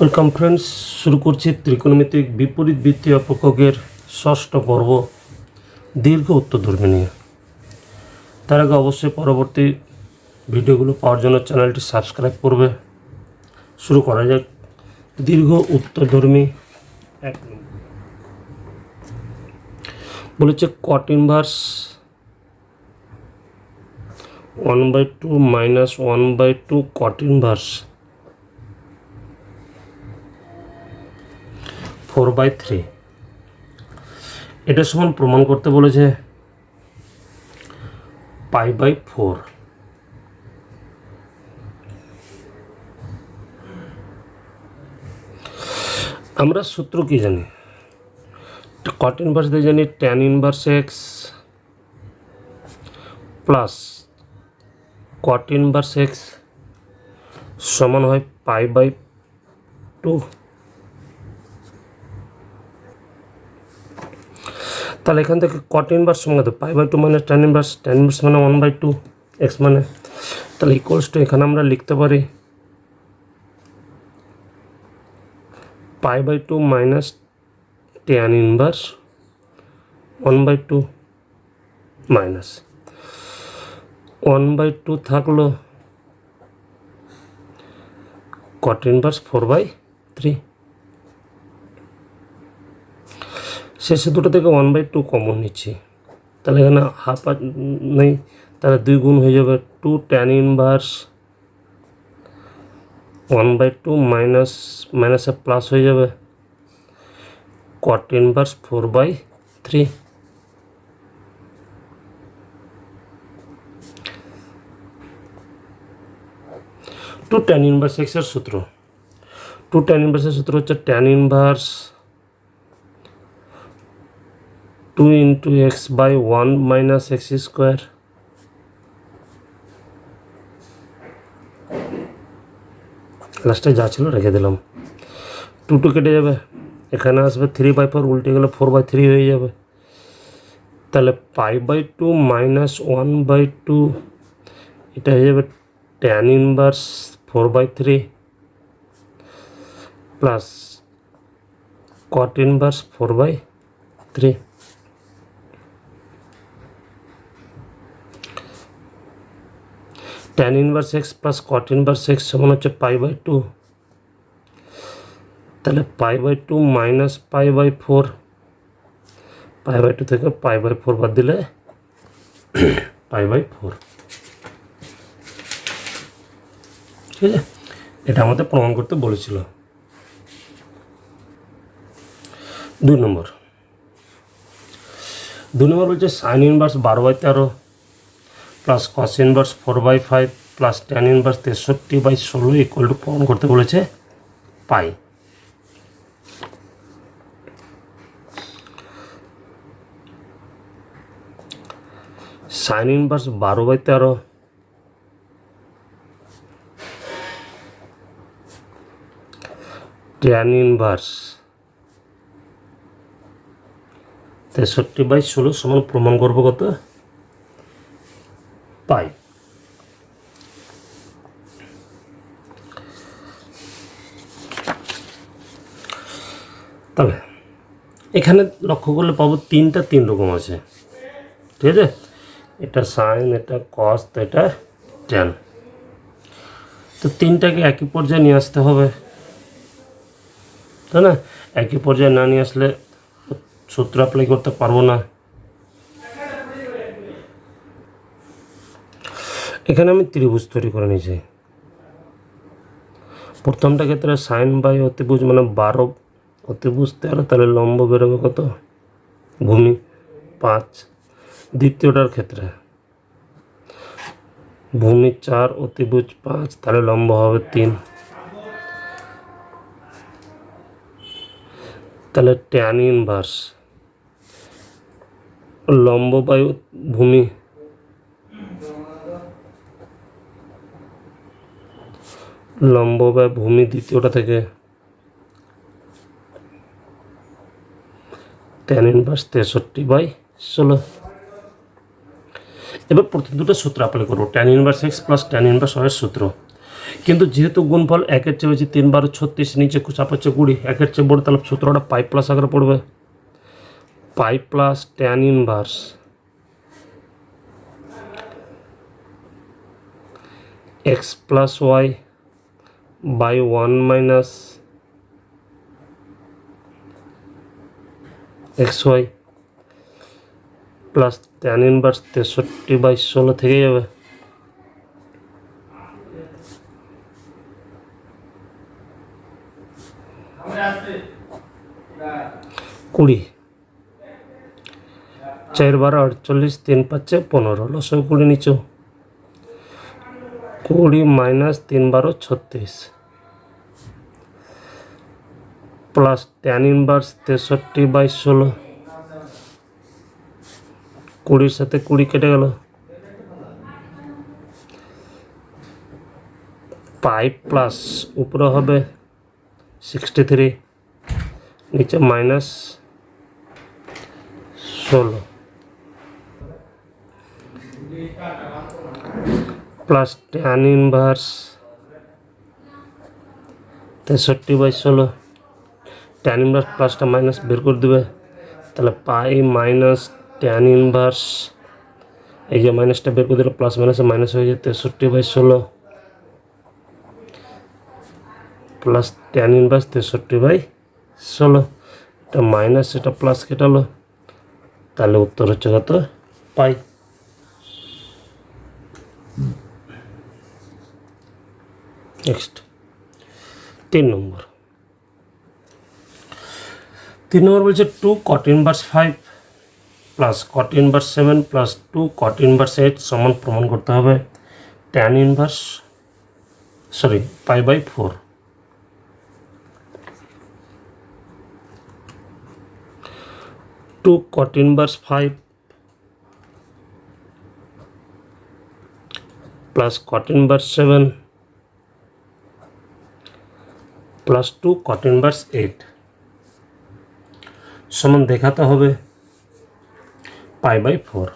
Welcome friends, শুরু করছি ত্রিকোণমিতিক বিপরীত বৃত্তীয় এককের ষষ্ঠ পর্ব দীর্ঘ উত্তরধর্মী নিয়ে। তার আগে অবশ্যই পরবর্তী ভিডিওগুলো পাওয়ার জন্য চ্যানেলটি সাবস্ক্রাইব করবে। শুরু করা যাক। দীর্ঘ উত্তরধর্মী এক বলেছে কট ইনভার্স 1/2 মাইনাস 1/2 কট ইনভার্স 4/3 এটা সমান প্রমাণ করতে বলেছে π/4। আমরা সূত্র কি জানি? কট ইনভার্স দিয়ে জানি tan inverse x plus cot inverse x সমান হয় π/2। তাহলে এখান থেকে কট ইনভার্স সমান কত? π/2 মানে tan ইনভার্স মানে 1/2 এক্স মানে, তাহলে ইকুয়ালস টু এখানে আমরা লিখতে পারি π/2 মাইনাস tan ইনভার্স 1/2 মাইনাস 1/2 থাকলো কট ইনভার্স 4/3। শেষে দুটো থেকে 1/2 কমন নিচ্ছি, তাহলে এখানে হাফ নেই, তাহলে 2 গুণ হয়ে যাবে 2 tan ইনভার্স 1/2 মাইনাসে প্লাস হয়ে যাবে cot inverse 4/3। Two tan inverse এক্সের সূত্র, টু tan ইনভার্সের সূত্র হচ্ছে tan inverse 2 into x/1 minus x square লাস্টে যা ছিল রেখে দিলাম। 2 কেটে যাবে, এখানে আসবে 3/4, উল্টে গেলে 4/3 হয়ে যাবে। তাহলে π/2 মাইনাস 1/2 এটা হয়ে যাবে tan inverse 4/3 plus cot inverse 4/3। tan inverse x plus cot inverse x সমান হচ্ছে π/2, তাহলে π/2 মাইনাস π/4, π/2 থেকে π/4 বাদ দিলে π/4। ঠিক আছে, এটা আমাদের প্রমাণ করতে বলেছিল। 2 নম্বর বলছে sign inverse 12/13 plus cos inverse 4/5 plus tan inverse 63/16 equal to প্রমাণ করতে বলেছে পাই। সাইন ইনভার্স 12/13 ট্যান ইনভার্স 63/16 সমান প্রমাণ করবো কত? পাই। তবে এখানে লক্ষ্য করলে পাবো 3 রকম আছে। ঠিক আছে, এটা সাইন, এটা কস, এটা ট্যান। তো 3টাকে একই পর্যায়ে নিয়ে আসতে হবে, তাই না? একই পর্যায়ে না নিয়ে আসলে সূত্র অ্যাপ্লাই করতে পারবো না। এখানে আমি ত্রিভুজ তৈরি করে নিয়েছি। প্রথমটা ক্ষেত্রে সাইন বাই অতিভুজ মানে 12 অতিভুজ 13, তাহলে লম্ব বেরোবে কত? ভূমি 5। দ্বিতীয়টার ক্ষেত্রে ভূমি 4 অতিভুজ 5, তাহলে লম্ব হবে 3। তাহলে ট্যান ইনভার্স লম্ব বাই ভূমি দ্বিতীয়টা থেকে ট্যান ইনভার্স 63/16। এবার প্রথম দুটো সূত্র অ্যাপ্লাই করবো। Tan inverse x plus tan inverse y এর সূত্র। কিন্তু যেহেতু গুণফল 1-এর চেয়ে বেশি 3 12 36, নিচে চাপ হচ্ছে 20, 1-এর চেয়ে বড়, তাহলে সূত্রটা পাই প্লাস আকারে পড়বে। Pi plus tan inverse x plus y by 1 minus x y plus tan inverse 63/16 থেকে যাবে। কুড়ি 4 12 48, 3 5 15, লসাগু 20 নিচেও 20 মাইনাস 3 12 36 প্লাস ট্যান ইনভার্স 63/16, 20 সাথে 20 কেটে গেল, পাই প্লাস উপরে হবে 63, নিচে minus 16 plus tan inverse 63/16, tan inverse প্লাসটা মাইনাস বের করে দেবে, তাহলে পাই মাইনাস ট্যান ইনভার্স, এই যে মাইনাসটা বের করে দিলে প্লাস মাইনাসে মাইনাস হয়ে যায় 63/16 প্লাস ট্যান ইনভার্স 63/16, এটা মাইনাস এটা প্লাস কেটালো, তাহলে উত্তর হচ্ছে কত? পাই। নেক্সট 3 নম্বর বলছে 2 cot inverse 5 plus cot inverse 7 plus 2 cot inverse 8 সমান প্রমাণ করতে হবে ট্যান ইনভার্স পাই/4। 2 cot inverse 5 plus cot inverse 7 plus 2 cot inverse 8 সমান দেখাতে হবে পাই/4।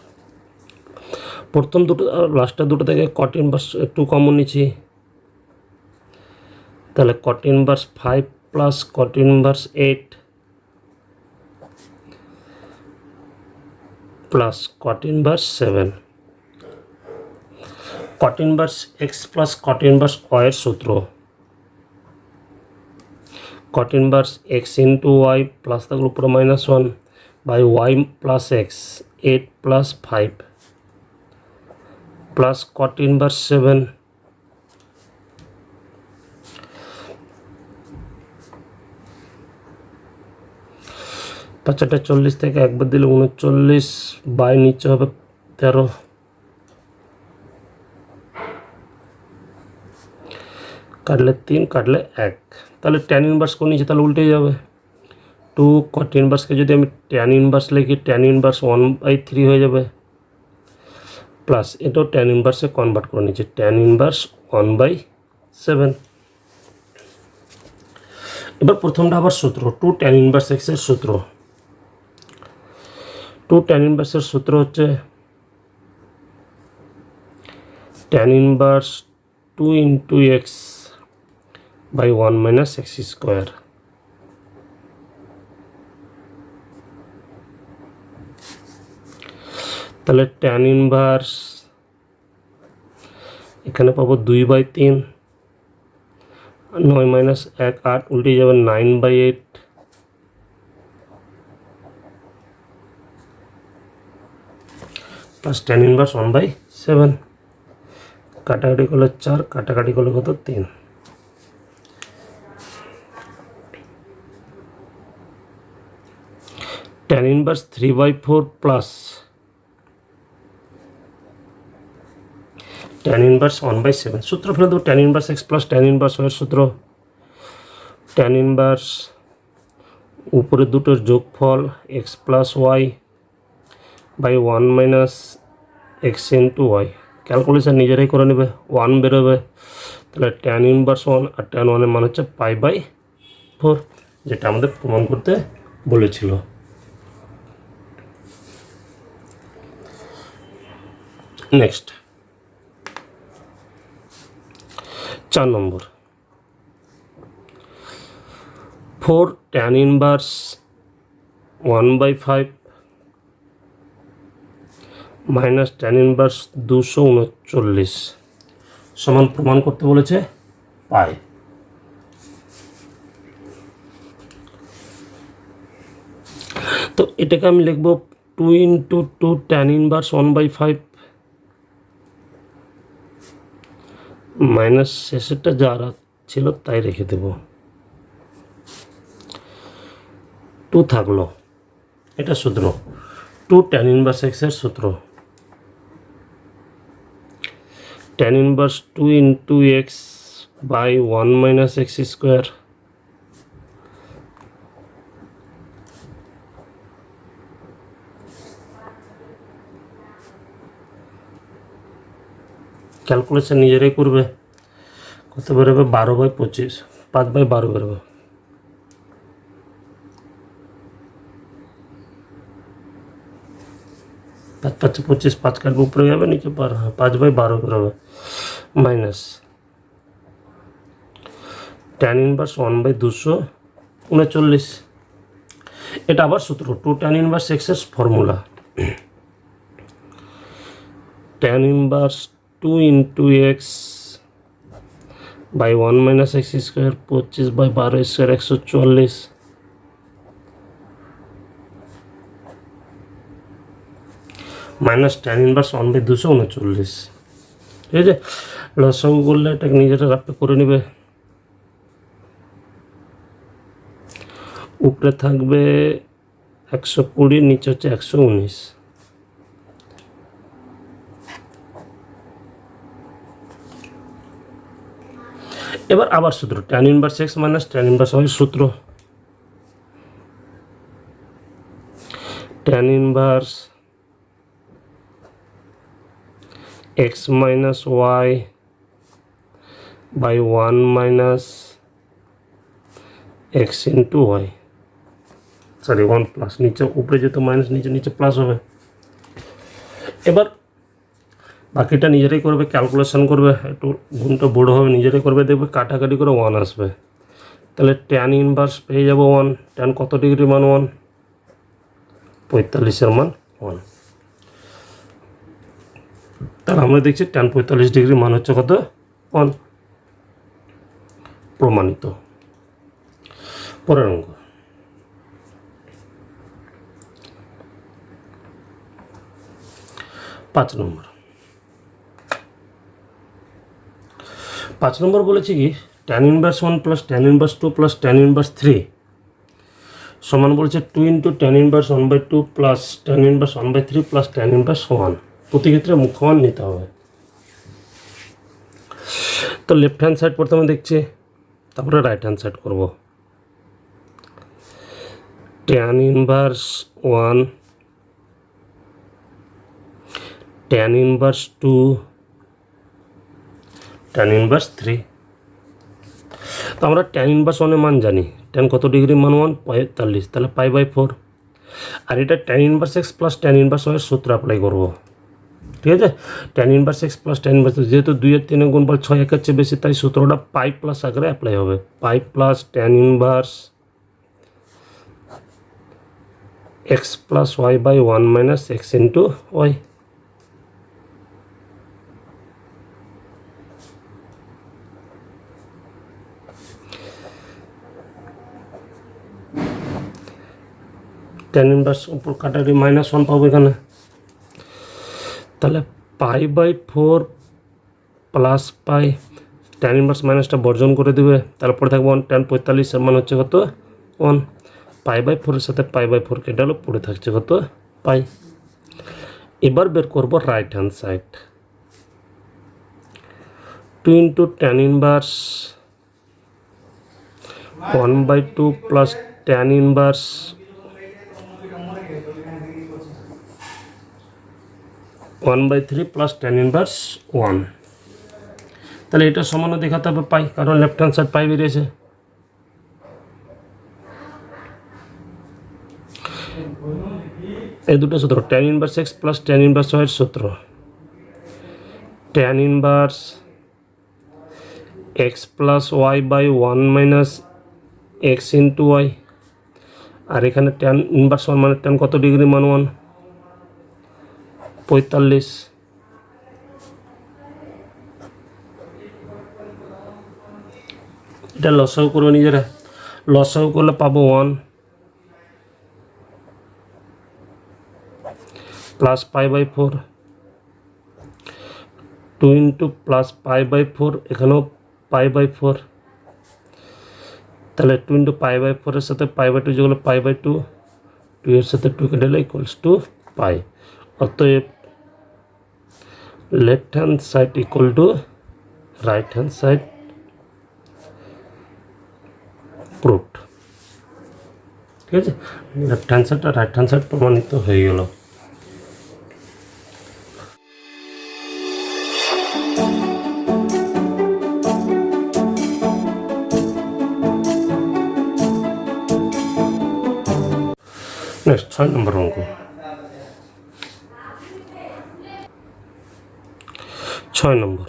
প্রথম দুটো লাস্টের দুটো থেকে cot ইনভার্স একটু কমন নিচ্ছি, তাহলে cot inverse 5 plus cot inverse 8 plus cot inverse 7, cot inverse x plus cot inverse y এর সূত্র cot inverse x into y plus থাকলে উপরে -1 by y plus x 8 plus 5 plus cot inverse 7 5 40 থেকে একবার দিলে 39 বাই নিচে হবে 13, কাটলে 3 কাটলে 1, তাহলে ট্যান ইনভার্স কোন নিচে তাহলে উল্টে যাবে। 2 cot ইনভার্সকে যদি আমি ট্যান ইনভার্স লিখি ট্যান ইনভার্স 1/3 হয়ে যাবে, প্লাস এটাও ট্যান ইনভার্সে কনভার্ট করে নিচ্ছে ট্যান ইনভার্স 1/7। এবার প্রথমটা আবার সূত্র 2 ট্যান ইনভার্স x এর সূত্র, 2 ট্যান ইনভার্সের সূত্র হচ্ছে tan inverse 2 into x by 1 minus x square, তাহলে ট্যান ইনভার্স এখানে পাবো 2/3, 9 মাইনাস 1 8, উল্টে যাবে 9/8 প্লাস ট্যান ইনভার্স 1/7, কাটাকাটি করলে 4, কাটাকাটি করলে কত 3, tan inverse 3/4 plus tan inverse 1/7। সূত্র ফেলে দেবো tan inverse x plus tan inverse y এর সূত্র, ট্যান ইনভার্স উপরে দুটোর যোগফল x plus y by 1 minus x into y, calculation নিজেরাই করে নেবে, 1 বেরোবে, তাহলে ট্যান ইনভার্স 1 আর ট্যান 1 এর মান হচ্ছে পাই/4, যেটা আমাদের প্রমাণ করতে বলেছিল। নেক্সট 4 নম্বর 4 tan inverse 1/5 minus tan inverse 239 সমান প্রমাণ করতে বলেছে পাই। তো এটাকে আমি লিখব 2 × 2 tan ইনভার্স 1/5 মাইনাস শেষেরটা যা ছিল তাই রেখে দেব, 2 থাকলো। এটা সূত্র 2 tan ইনভার্স x এর সূত্র, tan inverse 2 × x by 1 minus x square calculation নিজেরাই করবে, কত বেরোবে 12/25, 5/12 বেরোবে। পাঁচ 25, 5 কাটবে উপরে যাবে, নিচে 5/12 বেরোবে মাইনাস tan ইনভার্স 1/239। এটা আবার সূত্র 2 tan ইনভার্স x এর formula, tan inverse 2 × x by 1 minus x square 25/12 square 140 minus tan inverse 1/239। ঠিক আছে, লসাগু করলে এটাকে নিজেরা রাফটা করে নেবে। উপরে থাকবে 120, নিচে হচ্ছে 119। এবার আবার সূত্র tan inverse x minus tan inverse y সূত্র, tan inverse x minus y by 1 minus x into y, sorry 1 plus, নিচে উপরে যেত মাইনাস, নিচে প্লাস হবে। এবার বাকিটা নিজেরাই করবে, ক্যালকুলেশন করবে, একটু গুণটা বড়ো হবে, নিজেরাই করবে, দেখবে কাটাকাটি করে 1 আসবে। তাহলে tan ইনভার্স পেয়ে যাব 1, tan কত ডিগ্রি মান 1, 45-এর মান 1। তাহলে আমরা দেখছি tan 45 ডিগ্রি মান হচ্ছে কত 1, প্রমাণিত। পরের অঙ্ক, পাঁচ নম্বর বলেছি কি tan inverse 1 plus tan inverse 2 plus tan inverse 3 সমান বলেছে 2 × tan inverse 1/2 plus tan inverse 1/3 plus tan inverse 1। প্রতি ক্ষেত্রে মুখ্যমান নিতে হবে। তো লেফট হ্যান্ড সাইড প্রথমে দেখছি, তারপরে রাইট হ্যান্ড সাইড করব। tan inverse 1 tan inverse 2 tan inverse 3। তো আমরা tan ইনভার্স 1 এর মান জানি, tan কত ডিগ্রি মান 1, 45, তাহলে π/4। আর এটা tan inverse x plus tan inverse y এর সূত্র অ্যাপ্লাই করব। ঠিক আছে, tan inverse x plus tan inverse, যেহেতু 2 এর 3 গুণ 6 1-এর চেয়ে বেশি, তাই সূত্রটা π প্লাস আকারে অ্যাপ্লাই হবে। π plus tan inverse x plus y by 1 minus x into y। tan inverse উপর কাটারি -1 পাবো এখানে, তাহলে π/4 প্লাস π, tan ইনভার্স মাইনাসটা বর্জন করে দেবে, তারপরে থাকবে 1, tan 45 এর মান হচ্ছে কত 1, π/4 এর সাথে π/4 কেটে গেল, পড়ে থাকছে কত π। এবার বের করব right hand side, 2 × tan inverse 1/2 plus tan inverse 1/3 plus tan inverse 1। তাহলে এটা সমানও দেখাতে হবে পাই, কারণ লেফট হ্যান্ড সাইড পাই বেরিয়েছে। এই দুটো সূত্র tan inverse x plus tan inverse y এর সূত্র, tan inverse x plus y by 1 minus x into y. আর এখানে ট্যান ইনভার্স 1 মানে ট্যান কত ডিগ্রি মান 1, 45। এটা লসাগু করবে নিজেরা, লসাগু করলে পাবো 1 plus pi by 4, 2 into plus pi by 4, এখানেও পাই বাই 4। তাহলে 2 ইন্টু পাই বাই 4 এর সাথে পাই বাই 2 যেগুলো পাই বাই 2, 2 এর সাথে 2 কেটে দিলে ইকুয়ালস টু পাই। অতএব left hand side equal to right hand side proved. ঠিক আছে, লেফট হ্যান্ড সাইড আর রাইট হ্যান্ড সাইড প্রমাণিত হয়ে গেল। নেক্সট 6 নম্বর অঙ্ক। 6 নম্বর,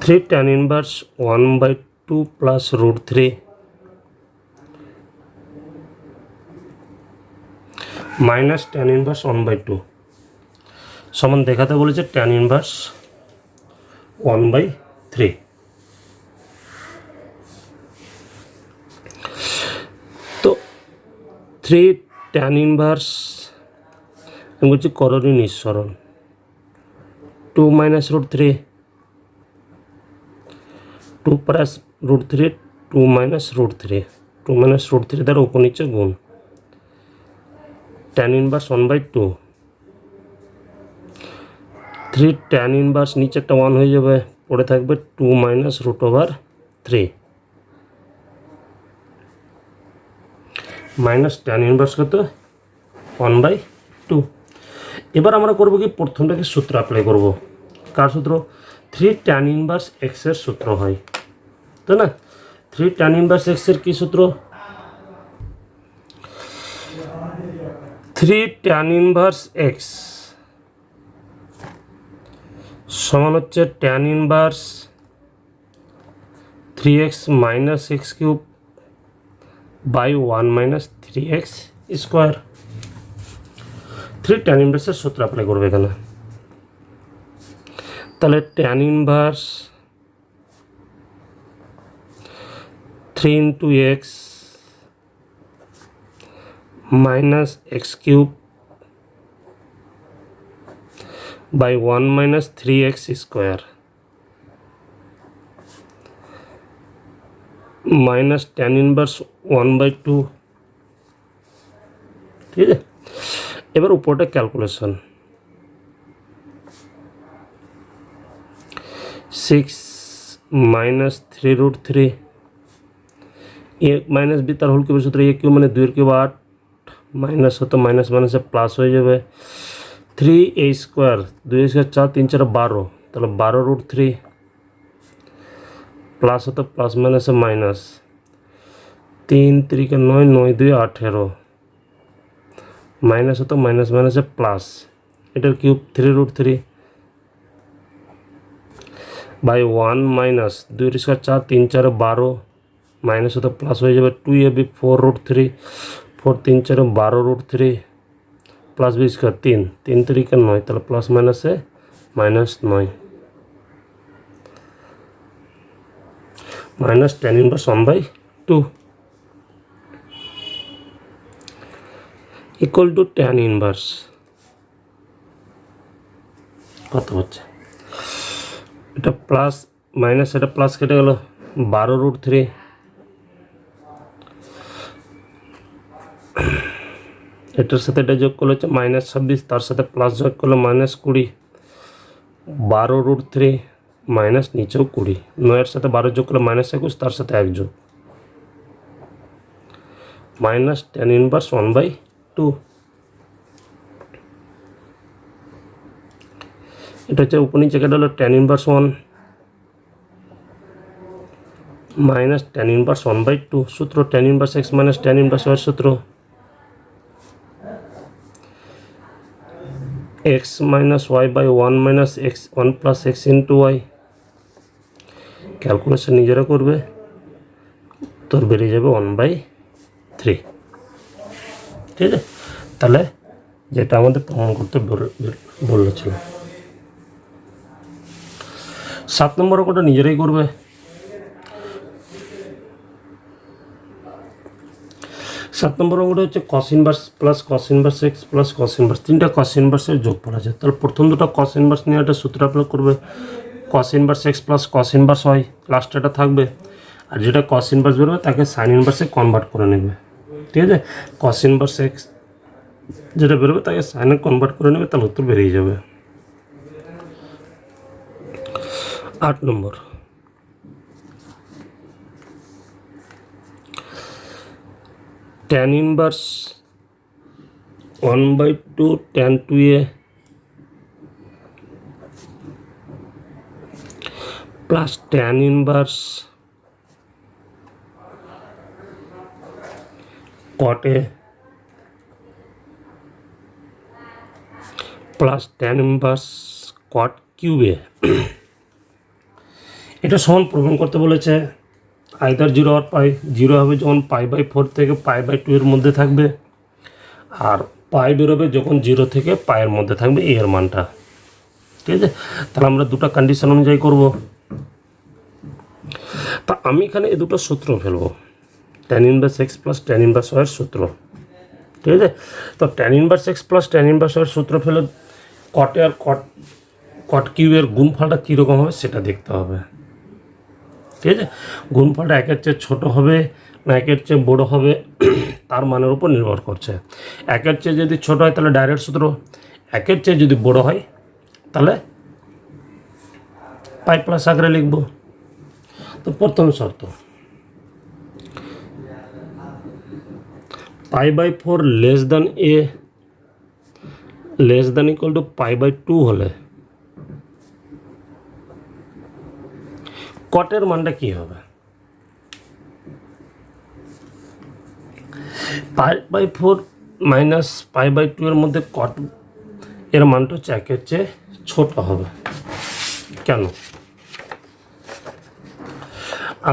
3 tan inverse 1/2 plus root 3 minus tan inverse 1/2 সমান দেখাতে বলেছে tan inverse 1/3। তো 3 tan inverse আমি বলছি করণীয় নিঃসরণ 2 minus root 3, 2 plus root 3, 2 minus root 3, 2 minus root 3 দ্বারা উপর নিচে গুণ tan ইনভার্স 1/2, 3 tan ইনভার্স নিচে একটা 1 হয়ে যাবে, পড়ে থাকবে 2 minus root over 3 minus tan inverse কত 1/2। এবার আমরা করব কি, প্রথমটাকে সূত্র অ্যাপ্লাই করব। কার সূত্র? 3 tan ইনভার্স x এর সূত্র হয়, তাই না? 3 tan ইনভার্স x এর কি সূত্র? 3 tan ইনভার্স x সমান হচ্ছে tan inverse 3x minus x cube by 1 minus 3x square. 3 tan ইনভার্সের সূত্র অ্যাপ্লাই করবে এখানে। তাহলে tan inverse 3 into x minus x cube by 1 minus 3x square minus tan inverse 1/2। ঠিক আছে, এবার উপরটা calculation 6 minus 3 root 3 a minus b তার হোল কিউবের সূত্র এ কিউব মানে 2 এর কিউব 8 মাইনাস হতো মাইনাস মাইনাসে প্লাস হয়ে যাবে 3a স্কোয়ার 2 স্কোয়ার 4 3 4 12, তাহলে 12 রুট 3 প্লাস হতো প্লাস মাইনাসে মাইনাস 3 3 के 9 9 2 18 মাইনাস হতো মাইনাস মাইনাসে প্লাস, এটার cube 3 root 3 by 1 minus 2 square 4 3 4 12 minus হতো প্লাস হয়ে যাবে 2ab 4 root 3 4 3 4 12 root 3 plus b square 3 3 3 के 9, তাহলে প্লাস মাইনাসে minus 9 minus tan inverse 1/2 equal to tan inverse কত হচ্ছে, এটা প্লাস মাইনাস এটা প্লাস কেটে গেল 12 রুট 3 এটার সাথে এটা যোগ করলে হচ্ছে মাইনাস 26, তার সাথে প্লাস যোগ করলে মাইনাস 20, 12 রুট 3 মাইনাস নিচেও 20, 9 এর সাথে 12 যোগ করলে মাইনাস 21, তার সাথে 1 যোগ মাইনাস tan ইনভার্স 1/2। এটা হচ্ছে উপর নিচে কেটে হলো tan inverse 1 minus tan inverse 1/2 সূত্র tan inverse x minus tan inverse y এর সূত্র x minus y by 1 minus x 1 plus x into y. Calculation নিজেরা করবে, তোর বেরিয়ে যাবে 1/3। ঠিক আছে, তাহলে যেটা আমাদের প্রমাণ করতে বলেছিল। 7 নম্বর অঙ্কটা নিজেরাই করবে। 7 নম্বর অঙ্কটা হচ্ছে cos inverse plus cos inverse x plus cos inverse, তিনটা কস ইনভার্সের যোগফল আছে। তাহলে প্রথম দুটো কস ইনভার্স নিয়ে একটা সূত্র অ্যাপ্লাই করবে, cos inverse x plus cos inverse y, লাস্টে এটা থাকবে। আর যেটা কস ইনভার্স বেরোবে তাকে সাইন ইনভার্সে কনভার্ট করে নেবে। ঠিক আছে, কস ইনভার্স এক্স যেটা বেরোবে তাকে সাইনে কনভার্ট করে নেবে, তাহলে উত্তর বেরিয়ে যাবে। 8 নম্বর, tan inverse 1/2 tan 2a plus tan inverse cot a plus tan inverse cot cube a। এটা সমান প্রমাণ করতে বলেছে। আইদার 0 আর পাই। 0 হবে যখন π/4 থেকে π/2 এর মধ্যে থাকবে, আর পাই বেরোবে যখন 0 থেকে পায়ের মধ্যে থাকবে a এর মানটা। ঠিক আছে, তাহলে আমরা দুটো কন্ডিশন অনুযায়ী করব। তা আমি এখানে এই দুটো সূত্র ফেলবো, tan inverse x plus tan inverse y এর সূত্র। ঠিক আছে, তো tan inverse x plus tan inverse y এর সূত্র ফেলে cot আর cot কিউবের গুণফলটা কীরকম হবে সেটা দেখতে হবে। ঠিক আছে, গুণফলটা একের চেয়ে ছোটো হবে না একের চেয়ে বড় হবে তার মানের উপর নির্ভর করছে। একের চেয়ে যদি ছোটো হয় তাহলে ডাইরেক্ট সূত্র, একের চেয়ে যদি বড় হয় তাহলে পাই প্লাস আকারে লিখব। তো প্রথম শর্ত, π/4 less than a less than equal to π/2 হলে কটের মানটা কি হবে? π/4 মাইনাস π/2 এর মধ্যে কট এর মানটা হচ্ছে একের চেয়ে ছোট হবে। কেন?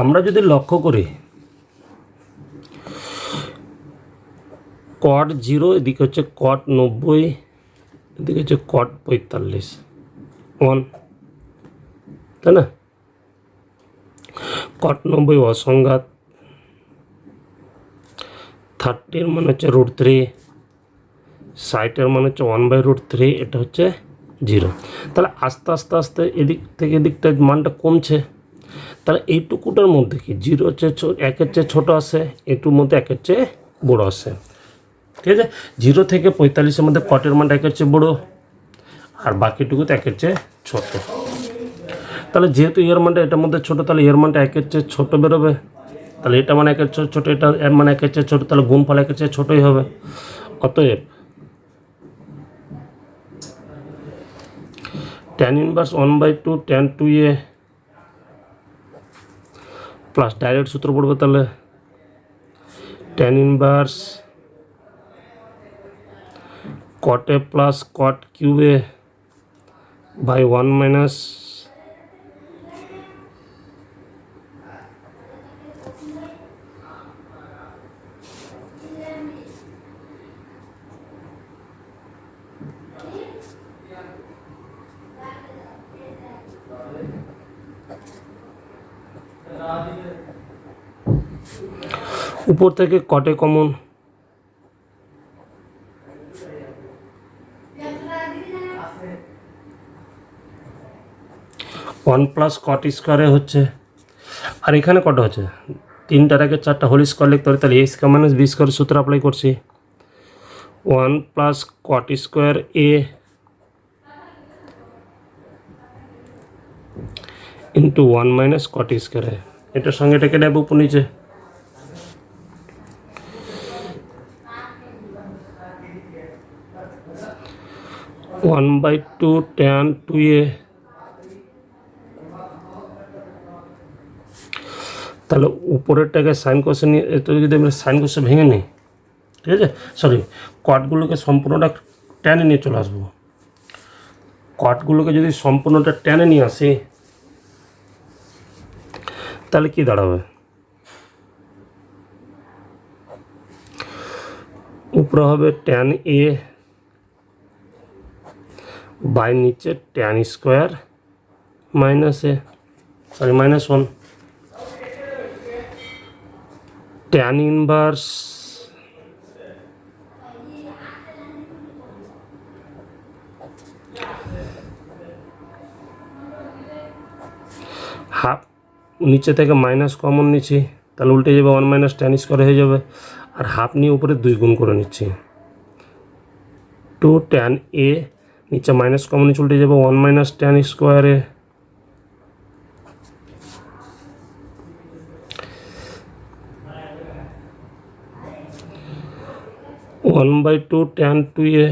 আমরা যদি লক্ষ্য করি cot 0 এদিকে হচ্ছে cot 90, এদিকে হচ্ছে cot 45 1, তাই না? cot 90 অসংঘাত, 30 এর মান হচ্ছে √3, 60 এর মান হচ্ছে 1/√3, এটা হচ্ছে 0। তাহলে আস্তে আস্তে আস্তে এদিক থেকে এদিকটা মানটা কমছে। তাহলে এইটুকুটার মধ্যে কি 0 হচ্ছে একের চেয়ে ছোটো আসে, এটুর মধ্যে একের চেয়ে বড়ো আসে। ঠিক আছে, 0 থেকে 45-এর মধ্যে কটের মানটা একের চেয়ে বড়ো, আর বাকিটুকুতে একের চেয়ে ছোট। তাহলে যেহেতু এর মানটা এটার মধ্যে ছোটো, তাহলে এর মানটা একের চেয়ে ছোটো বেরোবে। তাহলে এটা মানে একের চেয়ে ছোটো, এটা এর মানে একের চেয়ে ছোটো, তাহলে গুণফল একের চেয়ে ছোটোই হবে। অতএব tan inverse 1/2 tan 2a plus direct সূত্র পড়বে, তাহলে tan inverse cot a plus cot cube a by 1 minus উপর থেকে cot a common, 1 plus cot স্কোয়ারে হচ্ছে, আর এখানে কত হচ্ছে 3টার আগে 4টা হোল স্কোয়ার লিখতে হবে। তাহলে a square minus b square সূত্র অ্যাপ্লাই করছি, 1 plus cot square a into 1 minus cot square a, এটার সঙ্গে এটাকে নেব উপর নিচে। One by two tan 2a, তাহলে উপরেরটাকে সাইন কোসে নিয়ে এটা যদি আমরা সাইন কোসে ভেঙে নিই, ঠিক আছে, সরি কটগুলোকে সম্পূর্ণটা টেনে নিয়ে চলে আসবো। কটগুলোকে যদি সম্পূর্ণটা টেনে নিয়ে আসি তাহলে কি দাঁড়াবে? উপরে হবে tan a বাই নিচে tan square -1 tan inverse half, নিচে থেকে মাইনাস কমন নিচ্ছি তাহলে উল্টে যাবে 1 - tan স্কোয়ার হয়ে যাবে, আর হাফ নিয়ে উপরে 2 গুণ করে নিচ্ছি 2 tan a, নিচে মাইনাস কমন নিচে উল্টে যাবে 1 - tan স্কোয়ারে 1/2 tan 2a,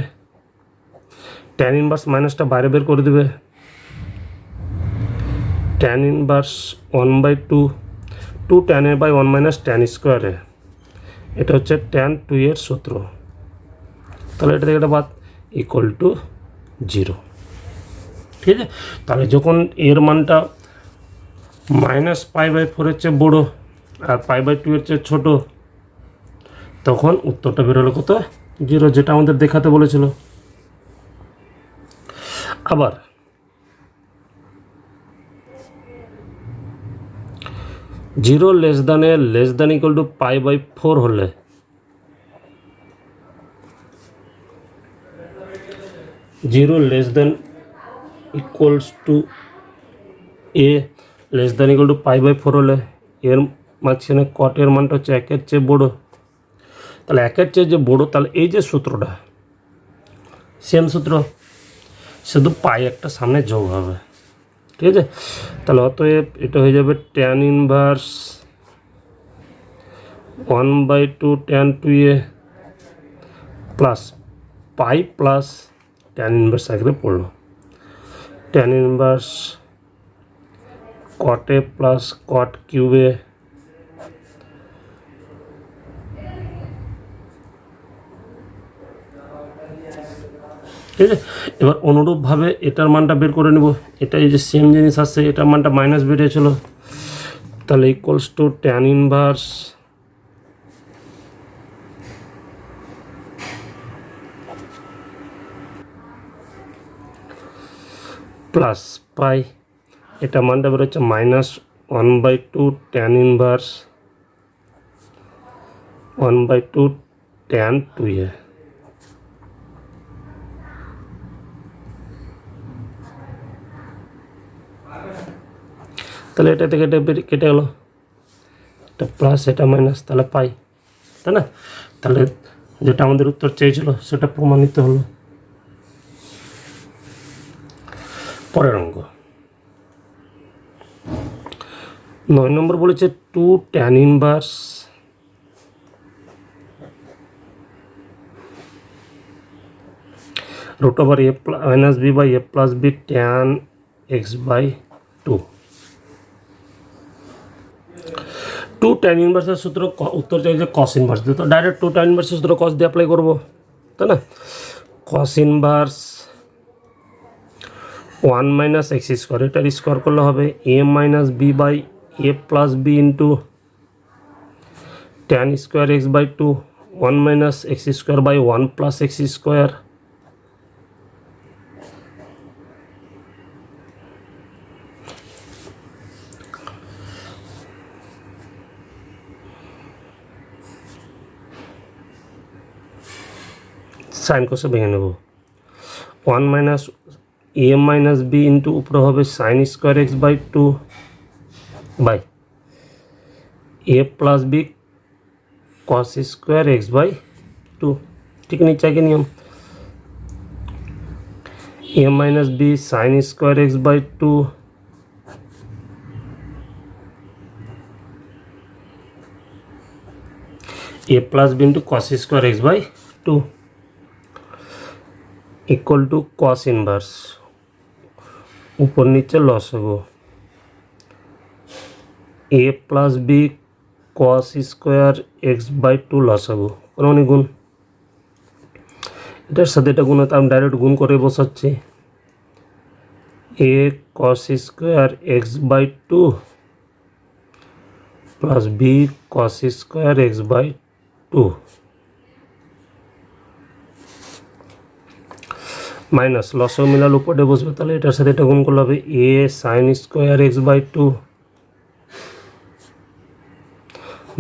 tan ইনভার্স মাইনাসটা বাইরে বের করে দেবে, tan inverse 1/2 2 tan a by 1 - tan স্কোয়ারে, এটা হচ্ছে tan 2 এর সূত্র। তাহলে এটা থেকে এটা বাদ ইকুয়াল টু 0। ঠিক আছে, তাহলে যখন এর মানটা -π/4 এর চেয়ে বড়ো আর π/2 এর চেয়ে ছোটো, তখন উত্তরটা বেরোলো কত? 0, যেটা আমাদের দেখাতে বলেছিল। আবার 0 <= π/4 হলে a π/4 হলে এর মাঝখানে কটের মানটা হচ্ছে 1 এর চেয়ে বড়ো, তাহলে 1 এর চেয়ে যে বড়ো, তাহলে এই যে সূত্রটা সেম সূত্র, শুধু পাই একটা সামনে যোগ হবে। ঠিক আছে, তাহলে অতএব এটা হয়ে যাবে tan inverse 1/2 tan 2a plus পাই প্লাস tan ইনভার্স আগে পড়লো tan inverse cot a plus cot cube a ঠিক আছে। এবার অনুরূপভাবে এটার মানটা বের করে নেব, এটা এই যে সেম জিনিস আসছে, এটার মানটা মাইনাস বেরিয়েছিল, তাহলে equals to tan inverse plus পাই, এটা মানটা বেরোচ্ছে -1/2 tan ইনভার্স 1/2 tan 2a। তাহলে এটা থেকে এটা কেটে গেল, এটা প্লাস এটা মাইনাস, তাহলে পাই, তাই না? তাহলে যেটা আমাদের উত্তর চেয়েছিল সেটা প্রমাণিত হলো। পরের অঙ্ক 9 নম্বর বলেছে 2 tan inverse √a - b by a plus b tan x/2। 2 tan ইনভার্সের সূত্র উত্তর চাইছে cos ইনভার্স, তো ডাইরেক্ট 2 tan ইনভার্সের সূত্র cos দিয়ে অ্যাপ্লাই করবো, তাই না? cos ইনভার্স 1 - x², এটার স্কোয়ার করলে হবে a - b by a plus b into tan square x/2 1 - x² by 1 plus x²। Sine কোষে ভেঙে নেব, 1 - a - b ইন্টু উপরে হবে sine square x/2 by a plus b cos square x/2। ঠিক নিচে আগে নিয়ম, a - b sine square x/2 a plus b into cos square x/2 equal to cos inverse, উপর নিচে লসাগু a plus b cos square x/2 লসাগু, মানে গুণ, এটার সাথে এটা গুণ, আমি ডাইরেক্ট গুণ করে বসাচ্ছি a cos square x/2 plus b cos square x/2 minus লসও মিলাল উপরে বসবে, তাহলে এটার সাথে এটা গুণ করলে হবে a sin square x/2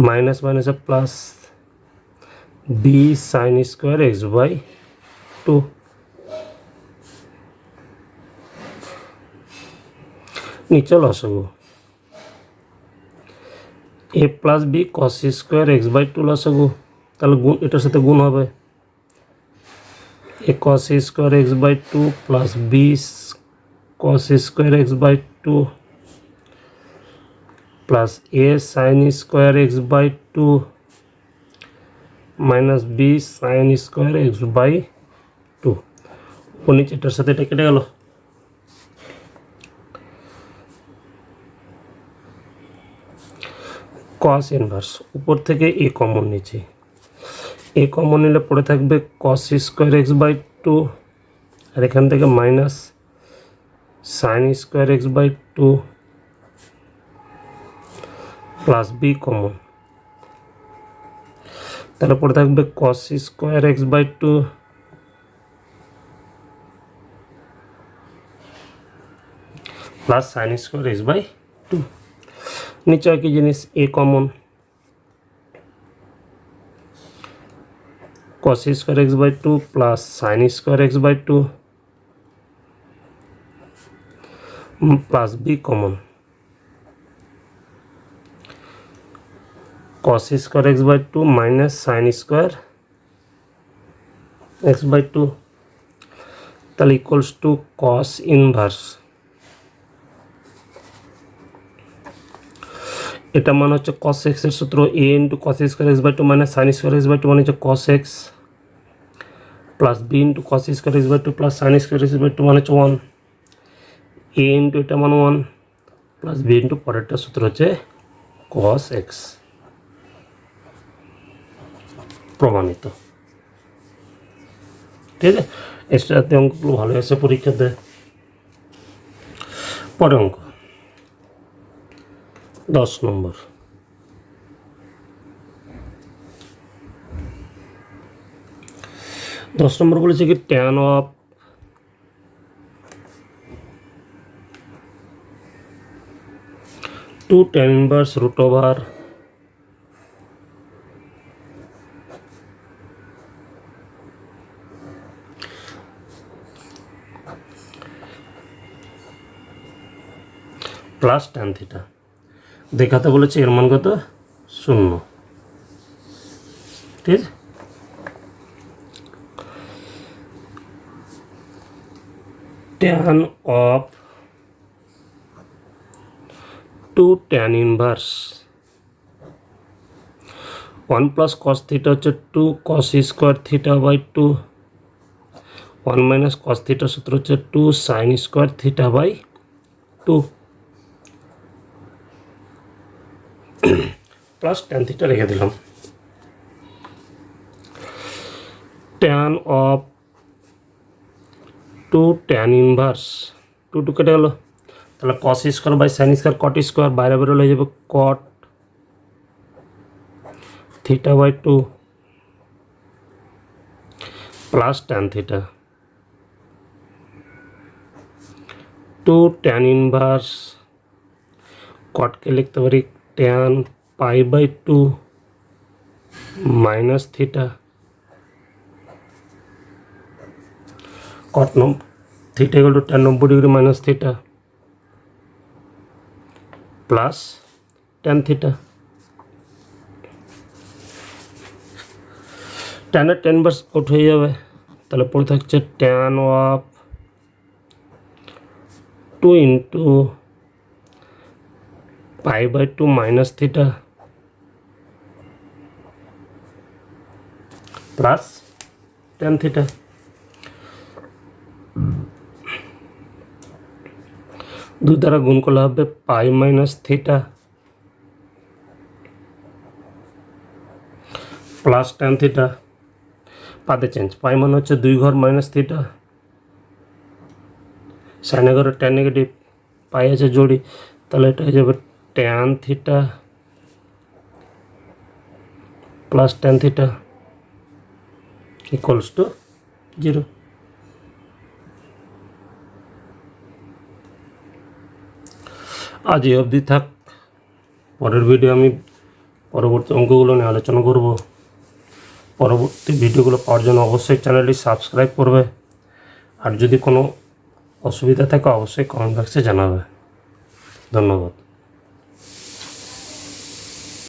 minus মাইনাসে plus b sin square x/2। নিচে লসাগু a plus b cos square x/2 লসাগু, তাহলে গুণ এটার সাথে গুণ হবে a cos square x/2 plus b cos square x/2 plus a sin square x/2 minus b sin square x/2। উপর নিচে এটার সাথে এটা কেটে গেল। cos ইনভার্স উপর থেকে a কমন নিচে, a কমন নিলে পড়ে থাকবে cos স্কোয়ার x/2 আর এখান থেকে minus sin square x/2 plus b common, তাহলে পড়ে থাকবে cos square x/2 plus sin square x/2। নিচে একই জিনিস a common, cos square x/2 plus sin square x/2 plus b common, cos square x/2 minus sin square x/2, তাহলে equals to cos inverse. এটা মানে হচ্ছে cos x এর সূত্র a into cos square x/2 minus sin square x/2 মানে হচ্ছে cos x plus b into cos square x/2 plus sin square x/2 মানে হচ্ছে 1, a ইন্টু এটা মানে 1 প্লাস b ইন্টু পরেরটা সূত্র হচ্ছে cos x। প্রমাণিত। ঠিক আছে, এক্সট্রাতে অঙ্কগুলো ভালো আছে পরীক্ষাতে। পরে অঙ্ক 10 নম্বর। 10 নম্বর বলেছে কি tan of two tan inverse root over plus tan theta দেখাতে বলেছে, এর মান কত 0। ঠিক আছে, tan of two tan inverse 1 plus cos theta হচ্ছে 2 cos square θ/2, 1 minus cos theta সূত্র হচ্ছে 2 sin square θ/2 plus tan theta রেখে দিলাম। tan of two tan inverse 2 কেটে গেল, তাহলে cos square by sin square cot square বাইরে বেরোলে হয়ে যাবে cot θ/2 plus tan theta 2 tan inverse cotকে লিখতে পারি tan π/2 minus theta cot theta equal to tan 90 degree minus theta plus tan theta. tan এর tan ইনভার্স আউট হয়ে যাবে, তাহলে পড়ে থাকছে tan of 2 into π/2 minus theta plus tan theta. দুই দ্বারা গুণ করলে হবে pi minus theta plus tan theta, পাতে চেঞ্জ, পাই মানে হচ্ছে 2 ঘর মাইনাস থিটা, সাইন এগারো ট্যান নেগেটিভ, পাই আছে জড়ি, তাহলে এটা হয়ে যাবে tan theta plus tan theta equals to 0। আজ এই অবধি থাক। পরের ভিডিও আমি পরবর্তী অঙ্কগুলো নিয়ে আলোচনা করব। পরবর্তী ভিডিওগুলো পাওয়ার জন্য অবশ্যই চ্যানেলটি সাবস্ক্রাইব করবে। আর যদি কোনো অসুবিধা থাকে অবশ্যই কমেন্ট বক্সে জানাবে। ধন্যবাদ।